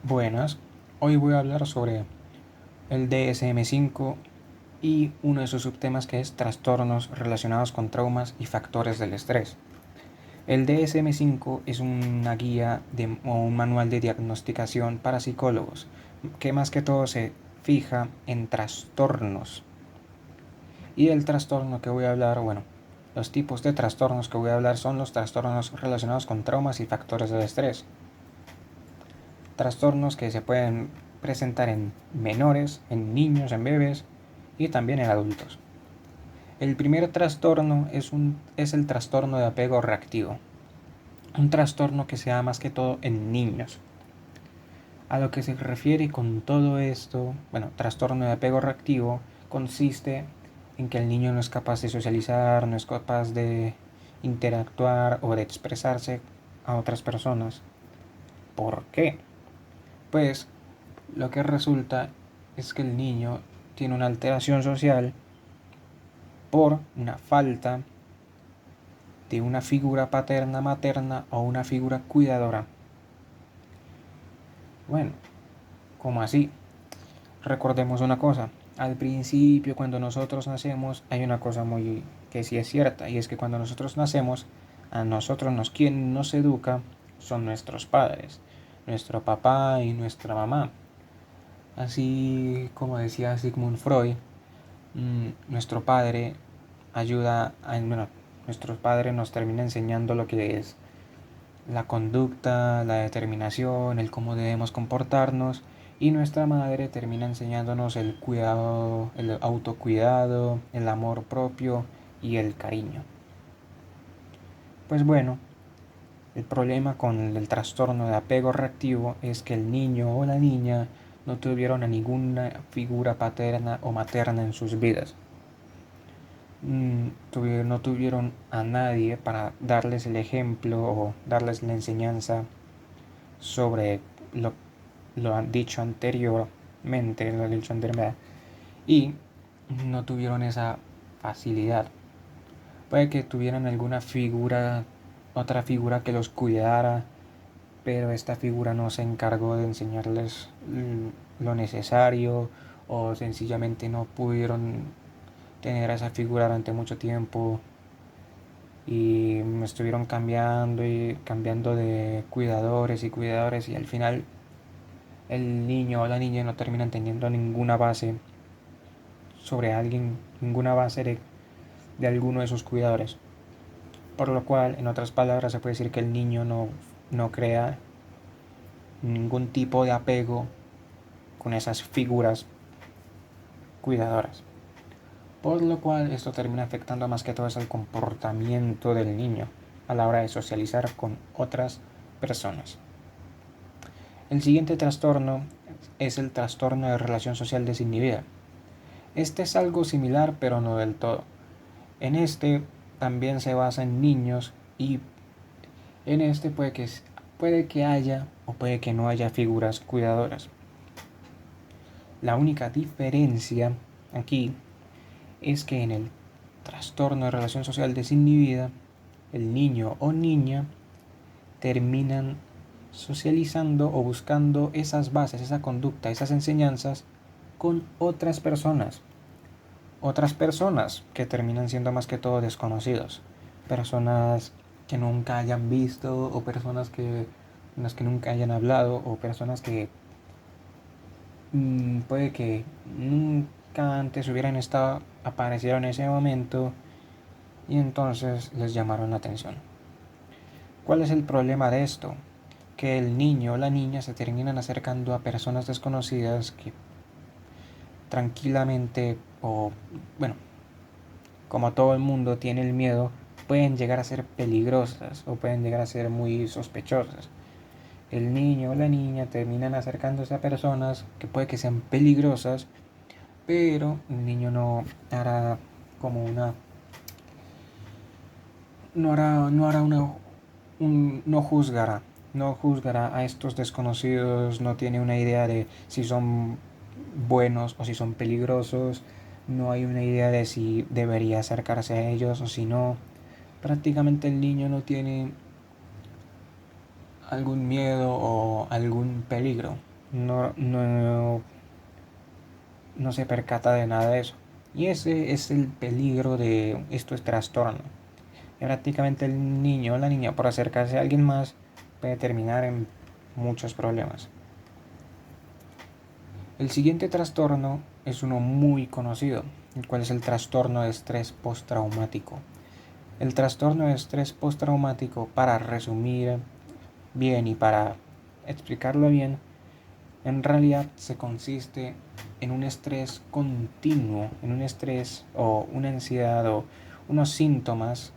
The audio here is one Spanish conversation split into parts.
Buenas, hoy voy a hablar sobre el DSM-5 y uno de sus subtemas que es trastornos relacionados con traumas y factores del estrés. El DSM-5 es una guía o un manual de diagnosticación para psicólogos que más que todo se fija en trastornos. Y el trastorno que voy a hablar, bueno, los tipos de trastornos que voy a hablar son los trastornos relacionados con traumas y factores del estrés. Trastornos que se pueden presentar en menores, en niños, en bebés y también en adultos. El primer trastorno es el trastorno de apego reactivo, un trastorno que se da más que todo en niños. A lo que se refiere con todo esto, bueno, trastorno de apego reactivo consiste en que el niño no es capaz de socializar, no es capaz de interactuar o de expresarse a otras personas. ¿Por qué? Pues lo que resulta es que el niño tiene una alteración social por una falta de una figura paterna, materna o una figura cuidadora. Bueno, como así. Recordemos una cosa. Al principio, cuando nosotros nacemos, hay una cosa muy que sí es cierta, y es que cuando nosotros nacemos, quien nos educa son nuestros padres, nuestro papá y nuestra mamá. Así como decía Sigmund Freud, nuestro padre bueno, nuestros padres nos termina enseñando lo que es la conducta, la determinación, el cómo debemos comportarnos, y nuestra madre termina enseñándonos el cuidado, el autocuidado, el amor propio y el cariño. Pues bueno, el problema con el trastorno de apego reactivo es que el niño o la niña no tuvieron a ninguna figura paterna o materna en sus vidas. No tuvieron a nadie para darles el ejemplo o darles la enseñanza sobre lo, lo han dicho anteriormente, lo dicho anteriormente, y no tuvieron esa facilidad. Puede que tuvieran alguna figura, otra figura que los cuidara, pero esta figura no se encargó de enseñarles lo necesario, o sencillamente no pudieron tener esa figura durante mucho tiempo y me estuvieron cambiando y cambiando de cuidadores y cuidadores, y al final el niño o la niña no terminan teniendo ninguna base sobre alguien, ninguna base de alguno de sus cuidadores. Por lo cual, en otras palabras, se puede decir que el niño no crea ningún tipo de apego con esas figuras cuidadoras. Por lo cual, esto termina afectando más que todo es el comportamiento del niño a la hora de socializar con otras personas. El siguiente trastorno es el trastorno de relación social desinhibida. Este es algo similar, pero no del todo. En este también se basa en niños, y en este puede que haya o puede que no haya figuras cuidadoras. La única diferencia aquí es que en el trastorno de relación social desinhibida, el niño o niña terminan socializando o buscando esas bases, esa conducta, esas enseñanzas con otras personas que terminan siendo más que todo desconocidos, personas que nunca hayan visto, o personas con las que nunca hayan hablado, o personas que puede que nunca antes hubieran estado, aparecieron en ese momento y entonces les llamaron la atención. ¿Cuál es el problema de esto? Que el niño o la niña se terminan acercando a personas desconocidas que tranquilamente, o bueno, como todo el mundo tiene el miedo, pueden llegar a ser peligrosas o pueden llegar a ser muy sospechosas. El niño o la niña terminan acercándose a personas que puede que sean peligrosas, pero el niño no hará como una no hará no juzgará a estos desconocidos, no tiene una idea de si son buenos o si son peligrosos, no hay una idea de si debería acercarse a ellos o si no. Prácticamente el niño no tiene algún miedo o algún peligro. no se percata de nada de eso. Y ese es el peligro de estos trastornos. Y prácticamente el niño o la niña, por acercarse a alguien más, puede terminar en muchos problemas. El siguiente trastorno es uno muy conocido, el cual es el trastorno de estrés postraumático. El trastorno de estrés postraumático, para resumir bien y para explicarlo bien, en realidad se consiste en un estrés continuo, en un estrés o una ansiedad o unos síntomas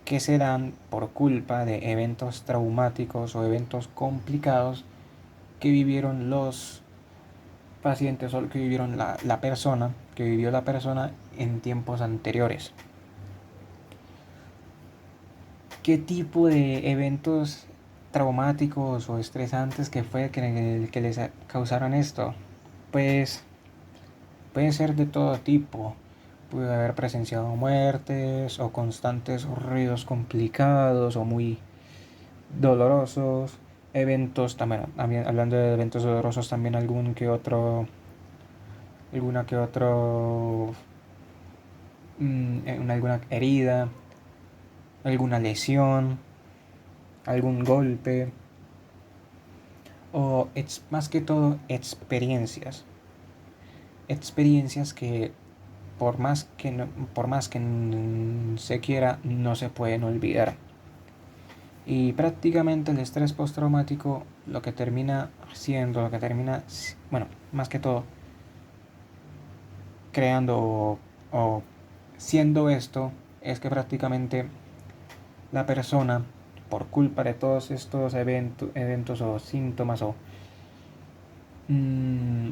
que se dan por culpa de eventos traumáticos o eventos complicados que vivieron los pacientes o que vivieron la persona, que vivió la persona en tiempos anteriores. ¿Qué tipo de eventos traumáticos o estresantes que les causaron esto? Pues puede ser de todo tipo. Puede haber presenciado muertes o constantes ruidos complicados o muy dolorosos. Eventos también, hablando de eventos dolorosos, también alguna que otro, alguna herida, alguna lesión, algún golpe o más que todo experiencias que por más que se quiera no se pueden olvidar. Y prácticamente el estrés postraumático lo que termina siendo, bueno, más que todo creando o siendo esto, es que prácticamente la persona, por culpa de todos estos eventos o síntomas o mm,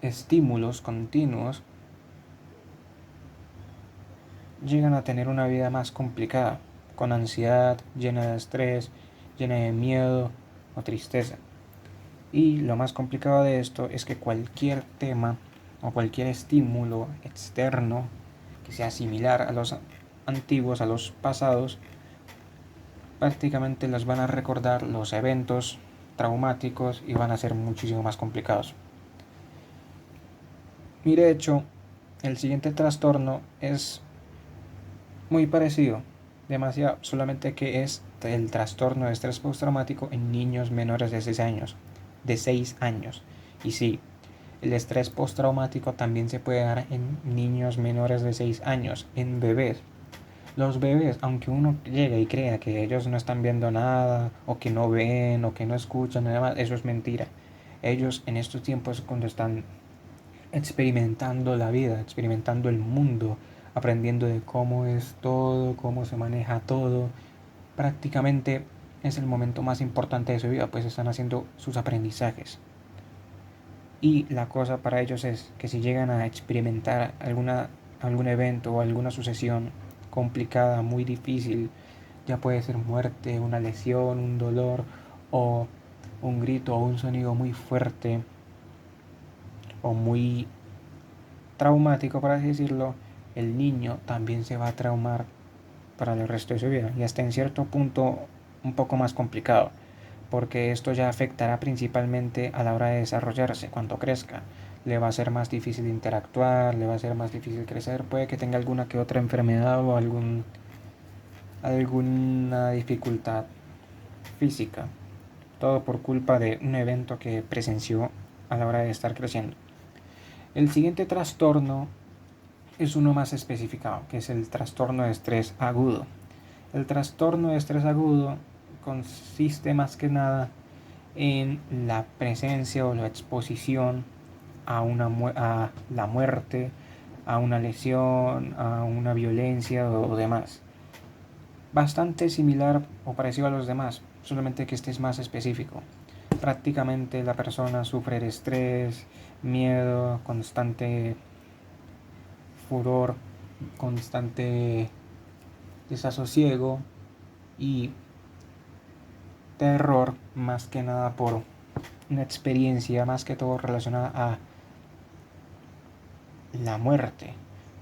estímulos continuos, llegan a tener una vida más complicada, con ansiedad, llena de estrés, llena de miedo o tristeza. Y lo más complicado de esto es que cualquier tema o cualquier estímulo externo que sea similar a los antiguos, a los pasados, prácticamente los van a recordar los eventos traumáticos y van a ser muchísimo más complicados. Y de hecho, el siguiente trastorno es muy parecido, demasiado, solamente que es el trastorno de estrés postraumático en niños menores de 6 años. De 6 años. Y sí, el estrés postraumático también se puede dar en niños menores de 6 años, en bebés. Los bebés, aunque uno llegue y crea que ellos no están viendo nada, o que no ven, o que no escuchan, nada más, eso es mentira. Ellos en estos tiempos cuando están experimentando la vida, experimentando el mundo, aprendiendo de cómo es todo, cómo se maneja todo, prácticamente es el momento más importante de su vida, pues están haciendo sus aprendizajes. Y la cosa para ellos es que si llegan a experimentar algún evento o alguna sucesión complicada, muy difícil, ya puede ser muerte, una lesión, un dolor o un grito o un sonido muy fuerte o muy traumático, por así decirlo, el niño también se va a traumar para el resto de su vida y hasta en cierto punto un poco más complicado, porque esto ya afectará principalmente a la hora de desarrollarse cuando crezca. Le va a ser más difícil interactuar, le va a ser más difícil crecer, puede que tenga alguna que otra enfermedad o alguna dificultad física, todo por culpa de un evento que presenció a la hora de estar creciendo. El siguiente trastorno es uno más especificado, que es el trastorno de estrés agudo. El trastorno de estrés agudo consiste más que nada en la presencia o la exposición a la muerte, a una lesión, a una violencia o demás. Bastante similar o parecido a los demás, solamente que este es más específico. Prácticamente la persona sufre de estrés, miedo, constante furor, constante desasosiego y terror, más que nada por una experiencia más que todo relacionada a la muerte.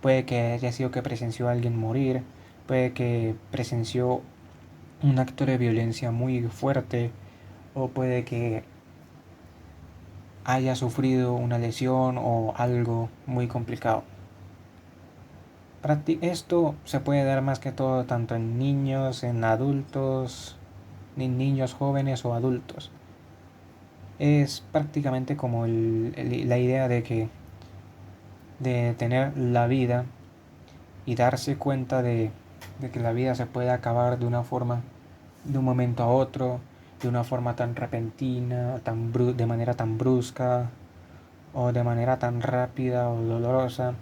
Puede que haya sido que presenció a alguien morir, puede que presenció un acto de violencia muy fuerte o puede que haya sufrido una lesión o algo muy complicado. Esto se puede dar más que todo tanto en niños, en adultos, en niños jóvenes o adultos. Es prácticamente como la idea de tener la vida y darse cuenta de que la vida se puede acabar de una forma, de un momento a otro, de una forma tan repentina, de manera tan brusca o de manera tan rápida o dolorosa.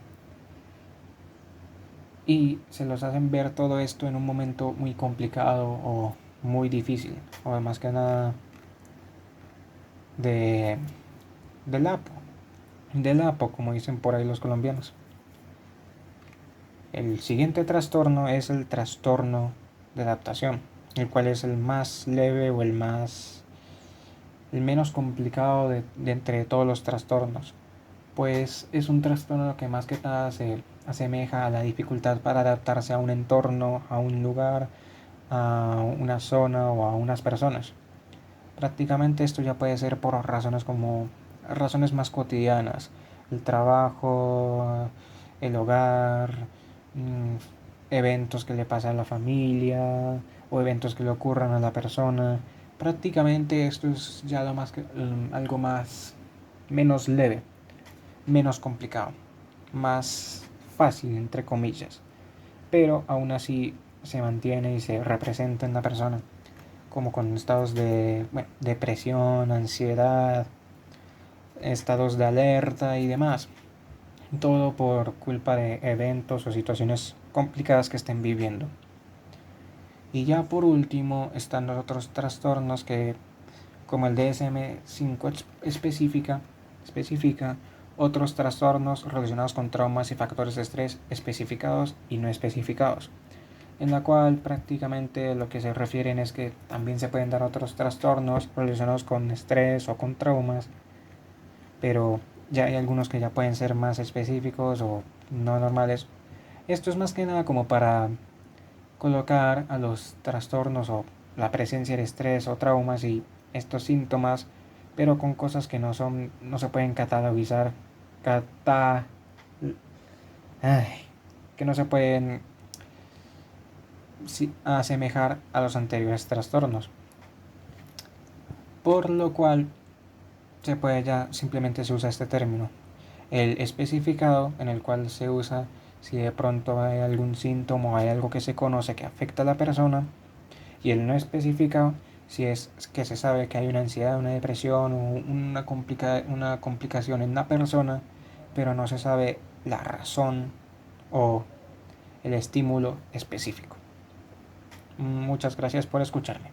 Y se los hacen ver todo esto en un momento muy complicado o muy difícil, o más que nada de, del apo, del apo, como dicen por ahí los colombianos. El siguiente trastorno es el trastorno de adaptación, el cual es el más leve o el menos complicado de entre todos los trastornos, pues es un trastorno que más que nada se asemeja a la dificultad para adaptarse a un entorno, a un lugar, a una zona o a unas personas. Prácticamente esto ya puede ser por razones más cotidianas, el trabajo, el hogar, eventos que le pasan a la familia o eventos que le ocurran a la persona. Prácticamente esto es ya algo más menos leve, menos complicado, más fácil entre comillas, pero aún así se mantiene y se representa en la persona como con estados de depresión, ansiedad, estados de alerta y demás. Todo por culpa de eventos o situaciones complicadas que estén viviendo. Y ya por último están los otros trastornos que, como el DSM-5 especifica otros trastornos relacionados con traumas y factores de estrés especificados y no especificados, en la cual prácticamente lo que se refieren es que también se pueden dar otros trastornos relacionados con estrés o con traumas, pero ya hay algunos que ya pueden ser más específicos o no normales. Esto es más que nada como para colocar a los trastornos o la presencia de estrés o traumas y estos síntomas, pero con cosas que no se pueden catalogizar, cata, ay, que no se pueden asemejar a los anteriores trastornos, por lo cual simplemente se usa este término, el especificado, en el cual se usa si de pronto hay algún síntoma o hay algo que se conoce que afecta a la persona, y el no especificado si es que se sabe que hay una ansiedad, una depresión o una complicación en la persona, pero no se sabe la razón o el estímulo específico. Muchas gracias por escucharme.